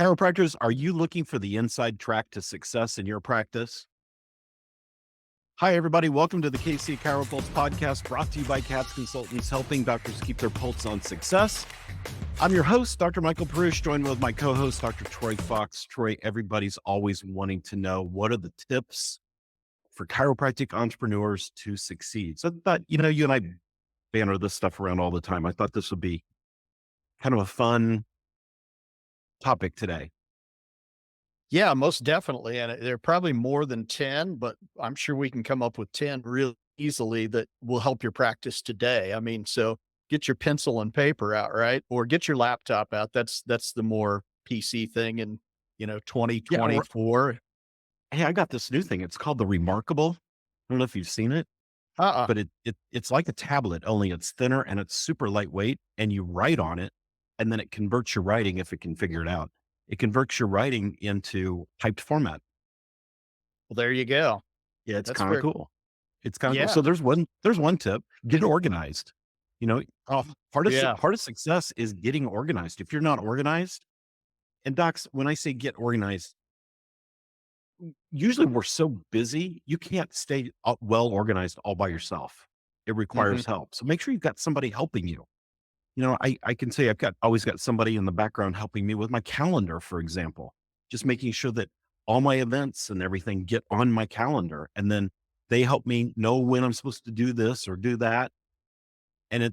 Chiropractors, are you looking for the inside track to success in your practice? Hi, everybody. Welcome to the KC CHIROpulse Podcast, brought to you by CATS Consultants, helping doctors keep their pulse on success. I'm your host, Dr. Michael Perusich, joined with my co-host, Dr. Troy Fox. Troy, everybody's always wanting to know, what are the tips for chiropractic entrepreneurs to succeed? So I thought, you and I banter this stuff around all the time. I thought this would be kind of a fun topic today. Yeah, most definitely. And there are probably more than 10, but I'm sure we can come up with 10 real easily that will help your practice today. I mean, so get your pencil and paper out, right? Or get your laptop out. That's the more PC thing in, Yeah. 2024. Hey, I got this new thing. It's called the Remarkable. I don't know if you've seen it, Uh-uh. but it's like a tablet, only it's thinner and it's super lightweight, and you write on it, and then it converts your writing if it can figure it out. It converts your writing into typed format. Well, there you go. Yeah, it's That's kind of where, cool. It's kind of cool. yeah. So there's one tip: get organized. You know, Oh, yeah. part of success is getting organized. If you're not organized, and docs, when I say get organized, usually we're so busy you can't stay well organized all by yourself. It Mhm. requires help. So make sure you've got somebody helping you. I can say always got somebody in the background helping me with my calendar, for example, just making sure that all my events and everything get on my calendar. And then they help me know when I'm supposed to do this or do that. And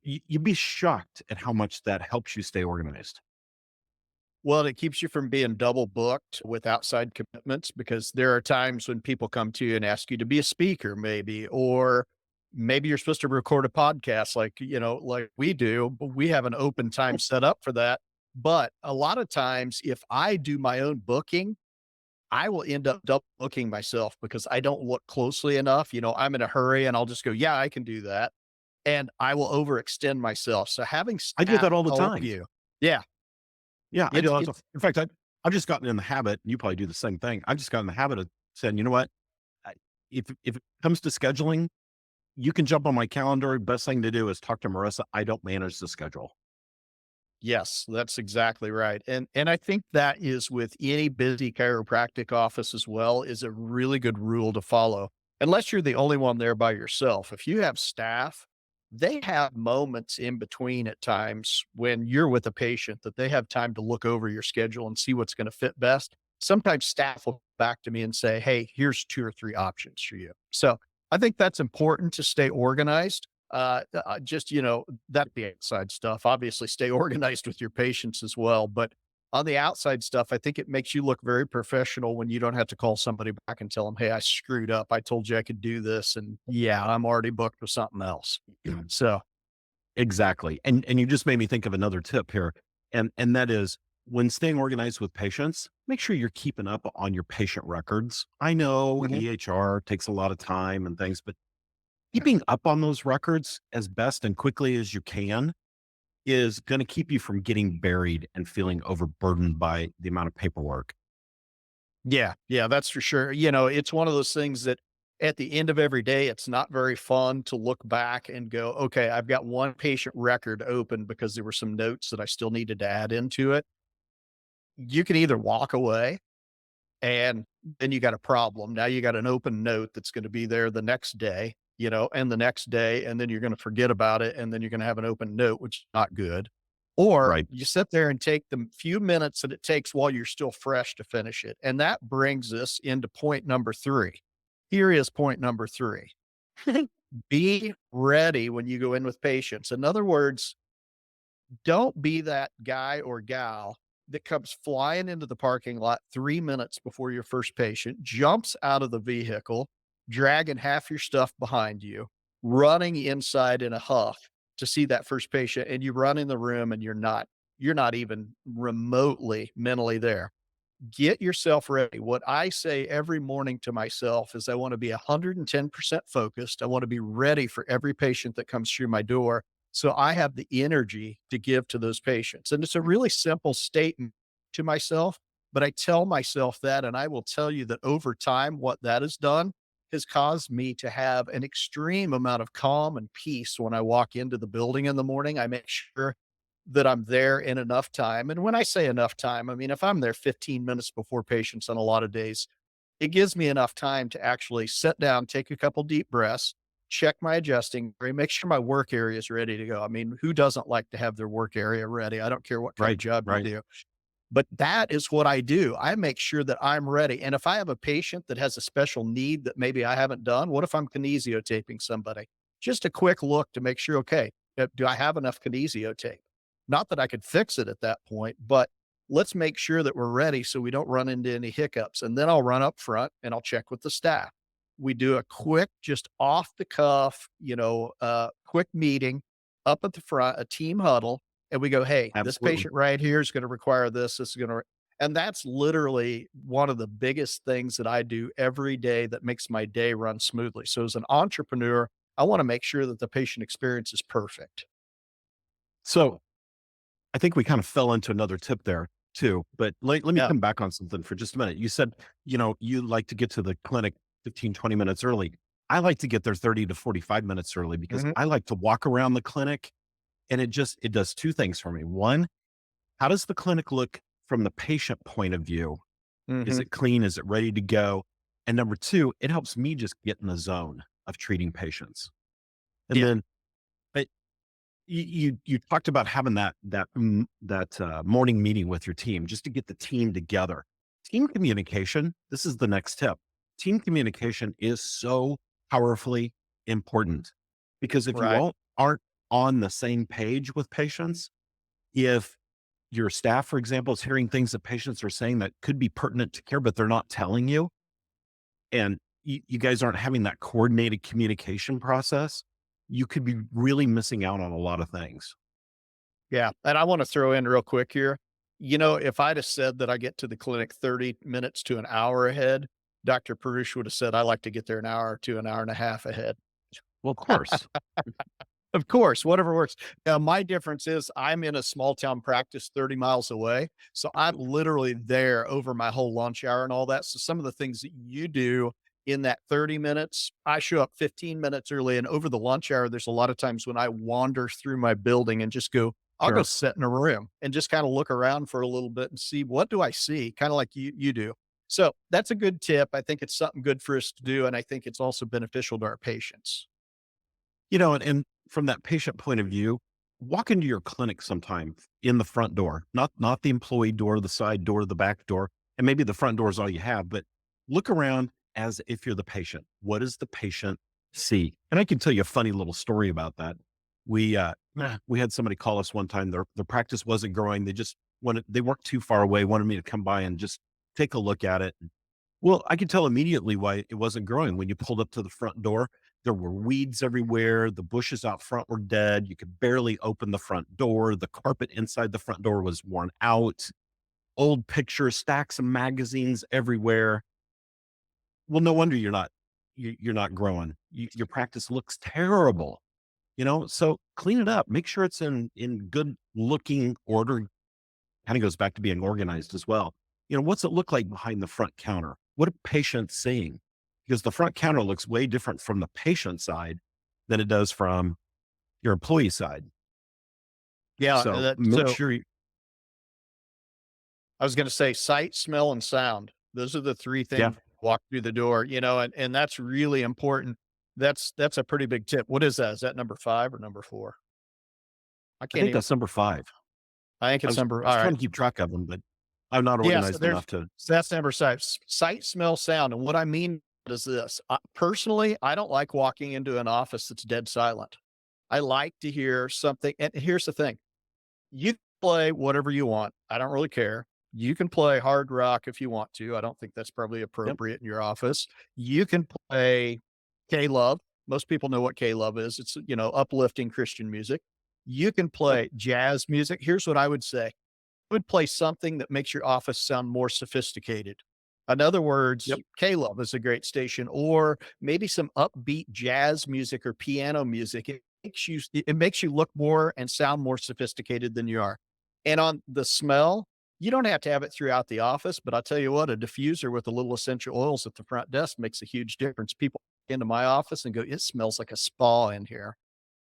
you'd be shocked at how much that helps you stay organized. Well, it keeps you from being double booked with outside commitments because there are times when people come to you and ask you to be a speaker, maybe, or maybe you're supposed to record a podcast like we do, but we have an open time set up for that. But a lot of times, if I do my own booking, I will end up double booking myself because I don't look closely enough. I'm in a hurry and I'll just go, yeah, I can do that. And I will overextend myself. So having I do staff that all the help time. you. Yeah. Yeah, I It's, do. it's, In fact, I've just gotten in the habit, and you probably do the same thing. I've just gotten in the habit of saying, you know what? If it comes to scheduling, you can jump on my calendar. Best thing to do is talk to Marissa. I don't manage the schedule. Yes, that's exactly right. And I think that is with any busy chiropractic office as well, is a really good rule to follow. Unless you're the only one there by yourself. If you have staff, they have moments in between at times when you're with a patient that they have time to look over your schedule and see what's going to fit best. Sometimes staff will come back to me and say, "Hey, here's 2 or 3 options for you." So, I think that's important to stay organized. Just, that the outside stuff, obviously stay organized with your patients as well. But on the outside stuff, I think it makes you look very professional when you don't have to call somebody back and tell them, "Hey, I screwed up. I told you I could do this. And yeah, I'm already booked with something else." So Exactly. And you just made me think of another tip here. And that is, when staying organized with patients, make sure you're keeping up on your patient records. I know mhm. EHR takes a lot of time and things, but keeping up on those records as best and quickly as you can is going to keep you from getting buried and feeling overburdened by the amount of paperwork. Yeah, that's for sure. It's one of those things that at the end of every day, it's not very fun to look back and go, okay, I've got one patient record open because there were some notes that I still needed to add into it. You can either walk away and then you got a problem. Now you got an open note that's going to be there the next day, and the next day, and then you're going to forget about it. And then you're going to have an open note, which is not good. Or Right. you sit there and take the few minutes that it takes while you're still fresh to finish it. And that brings us into point number 3. Here is point number 3. Be ready when you go in with patients. In other words, don't be that guy or gal that comes flying into the parking lot 3 minutes before your first patient, jumps out of the vehicle, dragging half your stuff behind you, running inside in a huff to see that first patient, and you run in the room and you're not even remotely mentally there. Get yourself ready. What I say every morning to myself is I want to be 110% focused. I want to be ready for every patient that comes through my door. So I have the energy to give to those patients. And it's a really simple statement to myself, but I tell myself that, and I will tell you that over time, what that has done has caused me to have an extreme amount of calm and peace when I walk into the building in the morning. I make sure that I'm there in enough time. And when I say enough time, I mean, if I'm there 15 minutes before patients on a lot of days, it gives me enough time to actually sit down, take a couple deep breaths, check my adjusting, make sure my work area is ready to go. I mean, who doesn't like to have their work area ready? I don't care what kind of Right. job you Right. do. But that is what I do. I make sure that I'm ready. And if I have a patient that has a special need that maybe I haven't done, what if I'm kinesiotaping somebody? Just a quick look to make sure, okay, do I have enough kinesio tape? Not that I could fix it at that point, but let's make sure that we're ready so we don't run into any hiccups. And then I'll run up front and I'll check with the staff. We do a quick, just off the cuff, quick meeting up at the front, a team huddle, and we go, hey, this Absolutely. patient right here is going to require this. This is going to, and that's literally one of the biggest things that I do every day that makes my day run smoothly. So as an entrepreneur, I want to make sure that the patient experience is perfect. So I think we kind of fell into another tip there too, but let me Yeah. come back on something for just a minute. You said, you like to get to the clinic 15, 20 minutes early. I like to get there 30 to 45 minutes early because Hmm. I like to walk around the clinic, and it does two things for me. One, how does the clinic look from the patient point of view? Is Hmm. it clean? Is it ready to go? And number two, it helps me just get in the zone of treating patients. And Yeah. then but you talked about having morning meeting with your team just to get the team together. Team communication. This is the next tip. Team communication is so powerfully important because if you Right. all aren't on the same page with patients, if your staff, for example, is hearing things that patients are saying that could be pertinent to care, but they're not telling you, and you guys aren't having that coordinated communication process, you could be really missing out on a lot of things. Yeah. And I want to throw in real quick here. If I'd have said that I get to the clinic 30 minutes to an hour ahead, Dr. Perusich would have said, I like to get there an hour to an hour and a half ahead. Well, of course. Of course, whatever works. Now, my difference is I'm in a small town practice 30 miles away. So I'm literally there over my whole lunch hour and all that. So some of the things that you do in that 30 minutes, I show up 15 minutes early. And over the lunch hour, there's a lot of times when I wander through my building and just go, I'll go Sure. sit in a room and just kind of look around for a little bit and see what do I see, kind of like you do. So that's a good tip. I think it's something good for us to do. And I think it's also beneficial to our patients. And from that patient point of view, walk into your clinic sometime in the front door, not the employee door, the side door, the back door, and maybe the front door is all you have, but look around as if you're the patient. What does the patient see? And I can tell you a funny little story about that. We had somebody call us one time. Their practice wasn't growing. They weren't too far away, wanted me to come by and just take a look at it. Well, I could tell immediately why it wasn't growing. When you pulled up to the front door, there were weeds everywhere. The bushes out front were dead. You could barely open the front door. The carpet inside the front door was worn out. Old pictures, stacks of magazines everywhere. Well, no wonder you're not growing. Your practice looks terrible. So clean it up. Make sure it's in good looking order. Kind of goes back to being organized as well. What's it look like behind the front counter? What are patients seeing? Because the front counter looks way different from the patient side than it does from your employee side. Yeah. So make So sure I was going to say sight, smell, and sound. Those are the three yeah, things walk through the door, and that's really important. That's a pretty big tip. What is that? Is that number 5 or number 4? I I can't think even, that's number 5. I think I it's was, number, I was all trying right. to keep track of them, but I'm not Yeah. So organized enough to. that's number 5, sight, smell, sound. And what I mean is this, personally, I don't like walking into an office that's dead silent. I like to hear something. And here's the thing. You can play whatever you want. I don't really care. You can play hard rock if you want to. I don't think that's probably Yep. appropriate in your office. You can play K-Love. Most people know what K-Love is. It's, uplifting Christian music. You can Yep. play jazz music. Here's what I would say. I would play something that makes your office sound more sophisticated. In other words, Yep. K-Love is a great station, or maybe some upbeat jazz music or piano music. It makes you look more and sound more sophisticated than you are. And on the smell, you don't have to have it throughout the office, but I'll tell you what, a diffuser with a little essential oils at the front desk makes a huge difference. People walk into my office and go, it smells like a spa in here.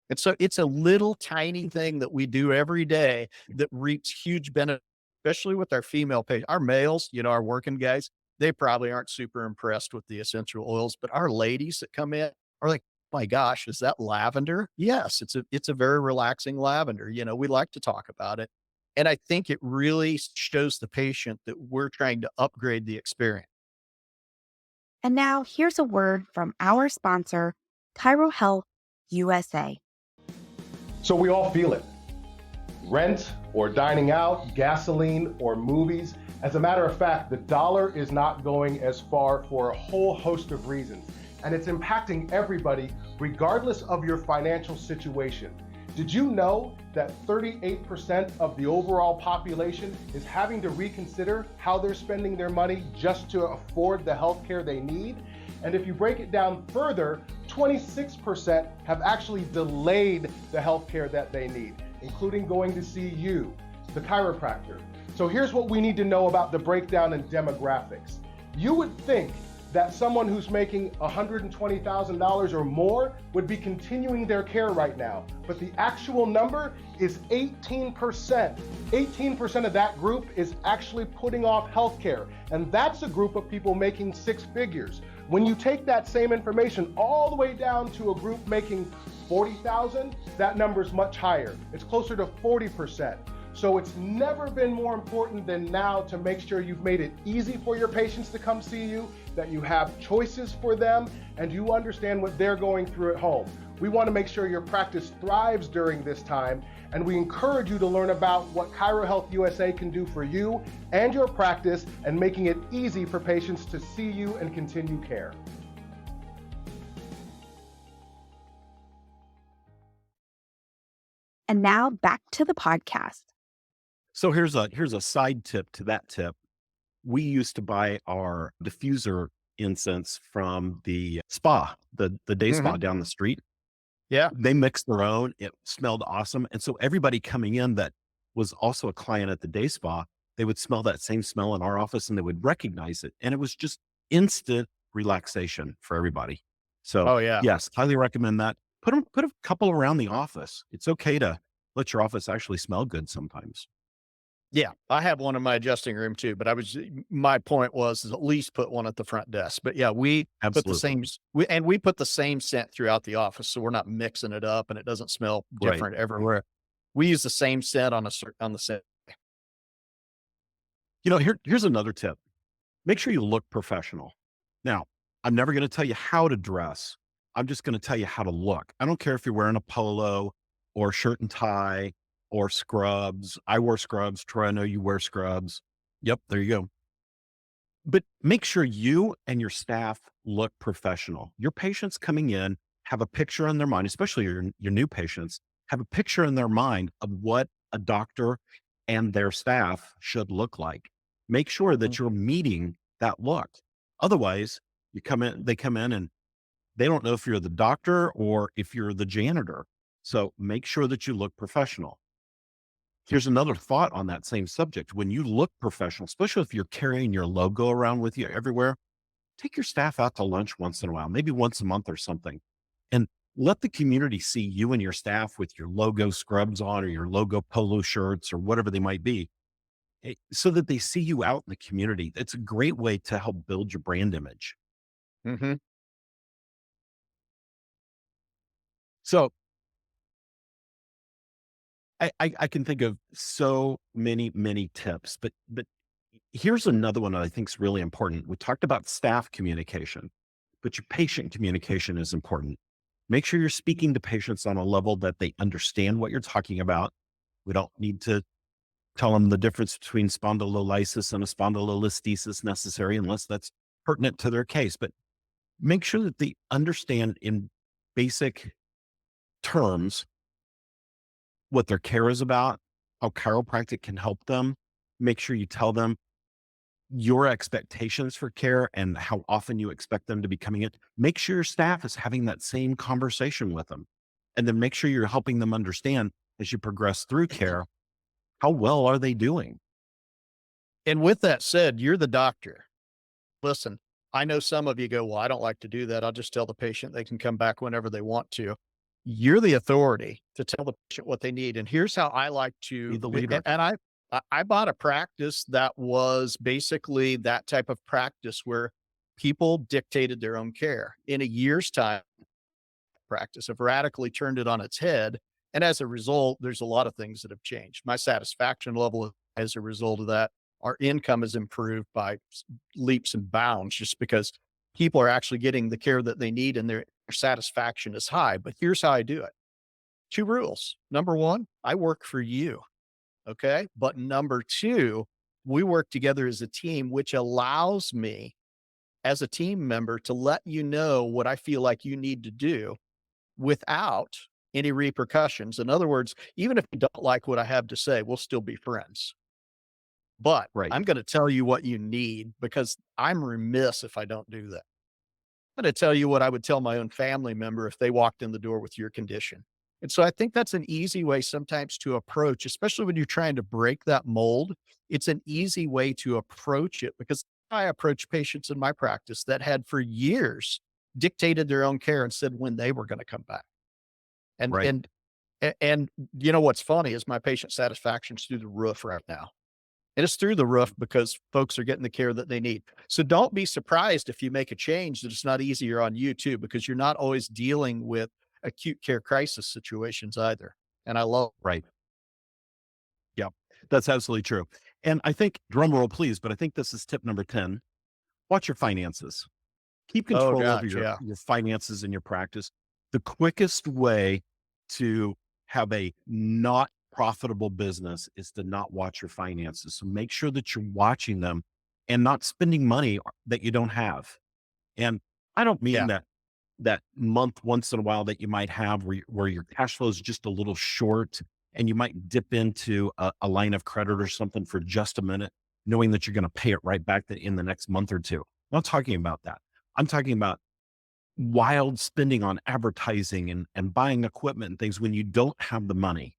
And so it's a little tiny thing that we do every day that reaps huge benefit, especially with our female patients. Our males, our working guys, they probably aren't super impressed with the essential oils, but our ladies that come in are like, my gosh, is that lavender? Yes, it's a very relaxing lavender. We like to talk about it. And I think it really shows the patient that we're trying to upgrade the experience. And now here's a word from our sponsor, ChiroHealth USA. So we all feel it. Rent or dining out, gasoline or movies. As a matter of fact, the dollar is not going as far for a whole host of reasons. And it's impacting everybody regardless of your financial situation. Did you know that 38% of the overall population is having to reconsider how they're spending their money just to afford the health care they need? And if you break it down further, 26% have actually delayed the health care that they need, including going to see you, the chiropractor. So here's what we need to know about the breakdown in demographics. You would think that someone who's making $120,000 or more would be continuing their care right now. But the actual number is 18%. 18% of that group is actually putting off healthcare. And that's a group of people making six figures. When you take that same information all the way down to a group making 40,000, that number's much higher. It's closer to 40%. So it's never been more important than now to make sure you've made it easy for your patients to come see you, that you have choices for them, and you understand what they're going through at home. We want to make sure your practice thrives during this time, and we encourage you to learn about what ChiroHealth USA can do for you and your practice, and making it easy for patients to see you and continue care. And now back to the podcast. So here's a side tip to that tip. We used to buy our diffuser incense from the spa, the day spa down the street. Yeah. They mixed their own. It smelled awesome. And so everybody coming in that was also a client at the day spa, they would smell that same smell in our office and they would recognize it. And it was just instant relaxation for everybody. So yes, highly recommend that. Put a couple around the office. It's okay to let your office actually smell good sometimes. Yeah, I have one in my adjusting room too, but my point was at least put one at the front desk. But yeah, we put the same, we put the same scent throughout the office. So we're not mixing it up and it doesn't smell different everywhere. We use the same scent on the set. Here's another tip. Make sure you look professional. Now, I'm never going to tell you how to dress. I'm just going to tell you how to look. I don't care if you're wearing a polo or shirt and tie or scrubs. I wear scrubs. Troy, I know you wear scrubs. Yep, there you go. But make sure you and your staff look professional. Your patients coming in have a picture in their mind, especially your new patients, have a picture in their mind of what a doctor and their staff should look like. Make sure that you're meeting that look. Otherwise, they come in and they don't know if you're the doctor or if you're the janitor. So make sure that you look professional. Here's another thought on that same subject. When you look professional, especially if you're carrying your logo around with you everywhere, take your staff out to lunch once in a while, maybe once a month or something, and let the community see you and your staff with your logo scrubs on or your logo polo shirts or whatever they might be, so that they see you out in the community. It's a great way to help build your brand image. Mm-hmm. So I can think of so many tips, but here's another one that I think is really important. We talked about staff communication, but your patient communication is important. Make sure you're speaking to patients on a level that they understand what you're talking about. We don't need to tell them the difference between spondylolysis and a spondylolisthesis necessary unless that's pertinent to their case, but make sure that they understand in basic terms what their care is about, how chiropractic can help them. Make sure you tell them your expectations for care and how often you expect them to be coming in. Make sure your staff is having that same conversation with them. And then make sure you're helping them understand as you progress through care, how well are they doing? And with that said, you're the doctor. Listen, I know some of you go, well, I don't like to do that. I'll just tell the patient they can come back whenever they want to. You're the authority to tell the patient what they need. And here's how I like Be to, the leader. and I bought a practice that was basically that type of practice where people dictated their own care. In a year's time, practice have radically turned it on its head. And as a result, there's a lot of things that have changed. My satisfaction level as a result of that, our income has improved by leaps and bounds just because people are actually getting the care that they need and their satisfaction is high. But here's how I do it. 2 rules. Number 1, I work for you. Okay. But number 2, we work together as a team, which allows me as a team member to let you know what I feel like you need to do without any repercussions. In other words, even if you don't like what I have to say, we'll still be friends. But Right. I'm going to tell you what you need because I'm remiss if I don't do that. I'm going to tell you what I would tell my own family member if they walked in the door with your condition. And so I think that's an easy way sometimes to approach, especially when you're trying to break that mold. It's an easy way to approach it because I approach patients in my practice that had for years dictated their own care and said when they were going to come back. And, Right. and you know, what's funny is my patient satisfaction's through the roof right now. And it's through the roof because folks are getting the care that they need. So don't be surprised if you make a change that it's not easier on you too, because you're not always dealing with acute care crisis situations either. And I love Right. Yeah, that's absolutely true. And I think, drum roll, please, but I think this is tip number 10. Watch your finances. Keep Oh control over gosh, yeah. your finances in your practice. The quickest way to have a not profitable business is to not watch your finances. So make sure that you're watching them and not spending money that you don't have. And I don't mean Yeah. that month once in a while that you might have where your cash flow is just a little short and you might dip into a line of credit or something for just a minute, knowing that you're going to pay it right back in the next month or two. I'm not talking about that. I'm talking about wild spending on advertising and buying equipment and things when you don't have the money.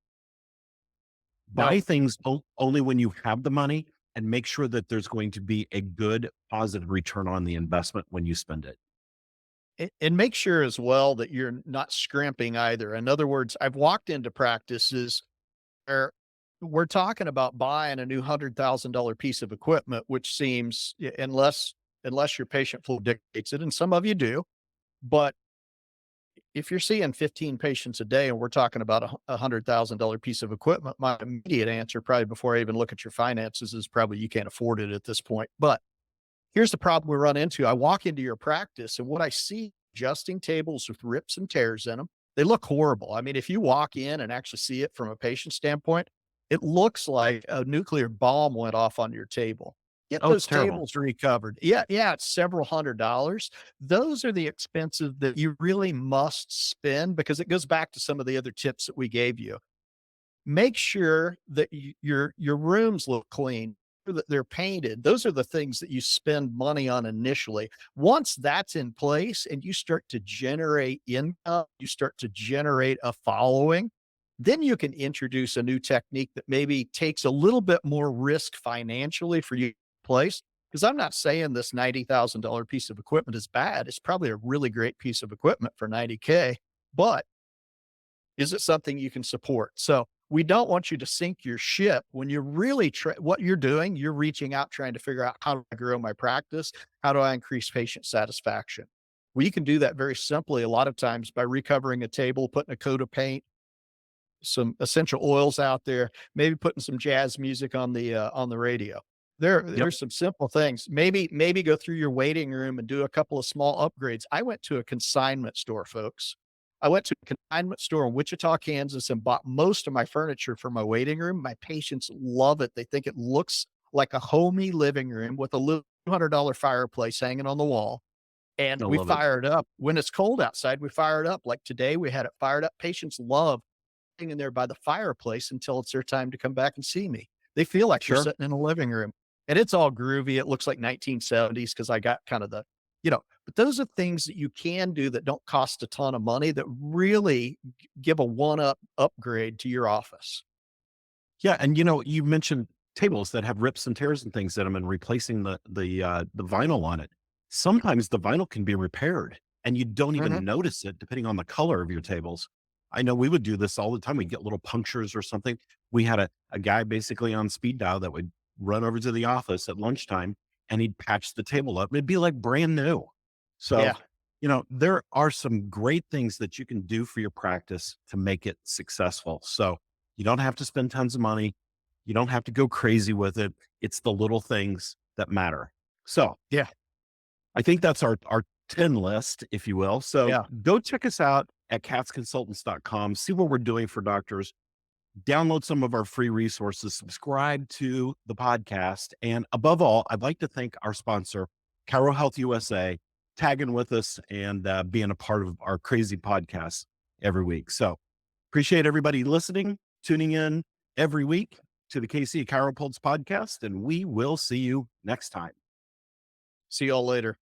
Buy No. things only when you have the money and make sure that there's going to be a good positive return on the investment when you spend it. And make sure as well that you're not scrimping either. In other words, I've walked into practices where we're talking about buying a new $100,000 piece of equipment, which seems, unless your patient flow dictates it, and some of you do, but if you're seeing 15 patients a day and we're talking about a $100,000 piece of equipment, my immediate answer, probably before I even look at your finances, is probably you can't afford it at this point. But here's the problem we run into. I walk into your practice and what I see, adjusting tables with rips and tears in them, they look horrible. I mean, if you walk in and actually see it from a patient standpoint, it looks like a nuclear bomb went off on your table. Get Oh, it's those terrible. tables recovered. Yeah, it's several $100s. Those are the expensive that you really must spend because it goes back to some of the other tips that we gave you. Make sure that your rooms look clean, that they're painted. Those are the things that you spend money on initially. Once that's in place and you start to generate income, you start to generate a following, then you can introduce a new technique that maybe takes a little bit more risk financially for you to place. Because I'm not saying this $90,000 piece of equipment is bad. It's probably a really great piece of equipment for $90K, but is it something you can support? So we don't want you to sink your ship when you're really what you're doing. You're reaching out, trying to figure out how do I grow my practice? How do I increase patient satisfaction? Well, you can do that very simply a lot of times by recovering a table, putting a coat of paint, some essential oils out there, maybe putting some jazz music on the radio. There's some simple things. Maybe go through your waiting room and do a couple of small upgrades. I went to a consignment store, folks. I went to a consignment store in Wichita, Kansas, and bought most of my furniture for my waiting room. My patients love it. They think it looks like a homey living room with a little $200 fireplace hanging on the wall. And I we love it. fire it up. When it's cold outside, we fire it up. Like today, we had it fired up. Patients love in there by the fireplace until it's their time to come back and see me. They feel like Sure. they're sitting in a living room and it's all groovy. It looks like 1970s because I got kind of but those are things that you can do that don't cost a ton of money that really give a one-up upgrade to your office. Yeah, and you mentioned tables that have rips and tears and things in them, and replacing the vinyl on it. Sometimes the vinyl can be repaired, and you don't even notice it, depending on the color of your tables. I know we would do this all the time. We'd get little punctures or something. We had a guy basically on speed dial that would run over to the office at lunchtime and he'd patch the table up. It'd be like brand new. So, Yeah. there are some great things that you can do for your practice to make it successful. So you don't have to spend tons of money. You don't have to go crazy with it. It's the little things that matter. So Yeah. I think that's our 10 list, if you will. So Yeah. go check us out at catsconsultants.com, see what we're doing for doctors, download some of our free resources, subscribe to the podcast. And above all, I'd like to thank our sponsor, Chiro Health USA, tagging with us and being a part of our crazy podcast every week. So appreciate everybody listening, tuning in every week to the KC CHIROpulse Podcast, and we will see you next time. See y'all later.